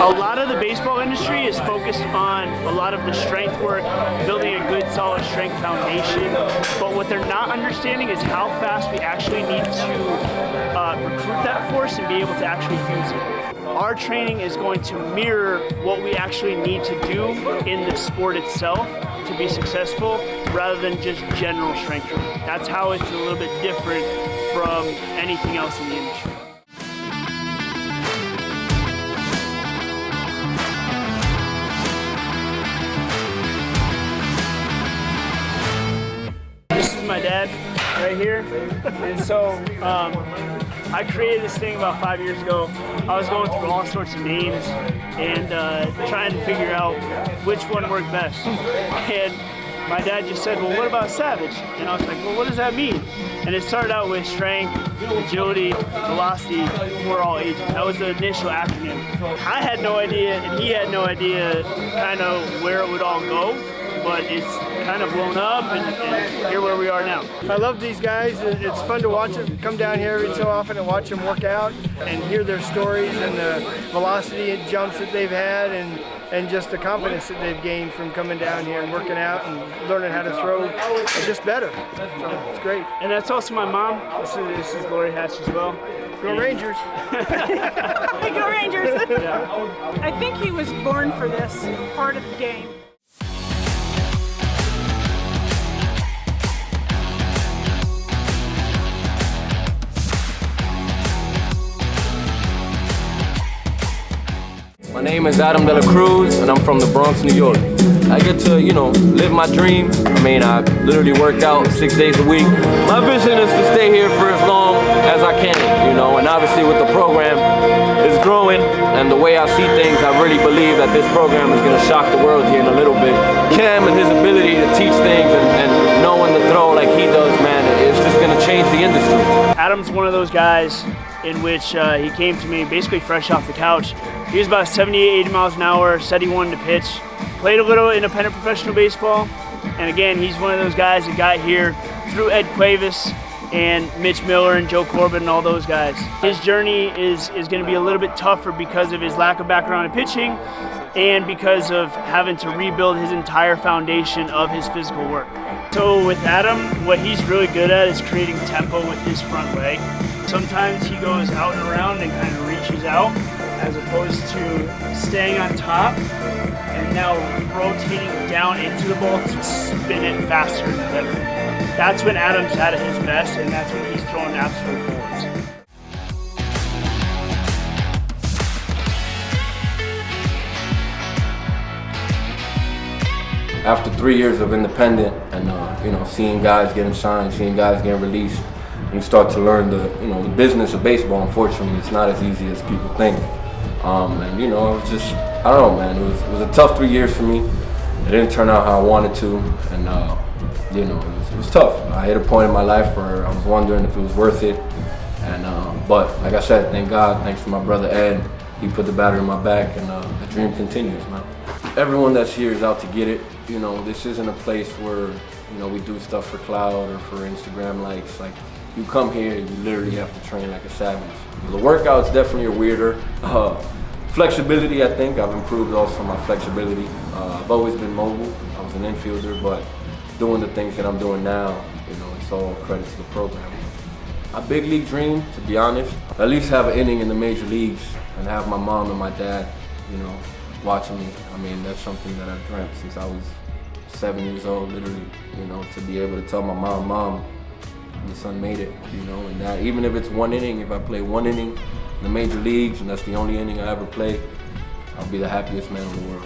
A lot of the baseball industry is focused on a lot of the strength work, building a good solid strength foundation, but what they're not understanding is how fast we actually need to recruit that force and be able to actually use it. Our training is going to mirror what we actually need to do in the sport itself to be successful, rather than just general strength training. That's how it's a little bit different from anything else in the industry. This is my dad right here, and so I created this thing about 5 years ago. I was going through all sorts of names and trying to figure out which one worked best. And my dad just said, well, what about Savage? And I was like, well, what does that mean? And it started out with strength, agility, velocity for all ages. That was the initial acronym. I had no idea, and he had no idea kind of where it would all go, but it's kind of blown up, and here where we are now. I love these guys. It's fun to watch them come down here every so often and watch them work out and hear their stories and the velocity jumps that they've had, and just the confidence that they've gained from coming down here and working out and learning how to throw just better. So it's great. And that's also my mom. This is Lori Hatch as well. Go Rangers! Hey, go Rangers! Yeah. I think he was born for this part of the game. My name is Adam De La Cruz, and I'm from the Bronx, New York. I get to, live my dream. I mean, I literally work out 6 days a week. My vision is to stay here for as long as I can, and obviously with the program is growing, and the way I see things, I really believe that this program is going to shock the world here in a little bit. Cam and his ability to teach things and knowing the throw like he does, man, it's just going to change the industry. Adam's one of those guys in which he came to me basically fresh off the couch. He was about 78, 80 miles an hour, said he wanted to pitch. Played a little independent professional baseball, and again, he's one of those guys that got here through Ed Cuevas and Mitch Miller and Joe Corbin and all those guys. His journey is going to be a little bit tougher because of his lack of background in pitching and because of having to rebuild his entire foundation of his physical work. So with Adam, what he's really good at is creating tempo with his front leg. Sometimes he goes out and around and kind of reaches out, as opposed to staying on top and now rotating down into the ball to spin it faster and better. That's when Adam's at his best, and that's when he's throwing absolute bullets. After 3 years of independent and seeing guys getting signed, seeing guys getting released, you start to learn the business of baseball. Unfortunately, it's not as easy as people think. And it was just, I don't know, man. It was a tough 3 years for me. It didn't turn out how I wanted to, and it was tough. I hit a point in my life where I was wondering if it was worth it. And but like I said, thank God, thanks to my brother Ed, he put the battery in my back, and the dream continues, man. Everyone that's here is out to get it. This isn't a place where we do stuff for clout or for Instagram likes. Like, you come here, you literally have to train like a savage. The workouts definitely are weirder. Flexibility, I think I've improved also my flexibility. I've always been mobile. I was an infielder, but doing the things that I'm doing now, it's all credit to the program. My big league dream, to be honest, at least have an inning in the major leagues and have my mom and my dad, watching me. I mean, that's something that I've dreamt since I was 7 years old, literally, to be able to tell my mom, your son made it, and that even if it's one inning, if I play one inning in the major leagues and that's the only inning I ever play, I'll be the happiest man in the world.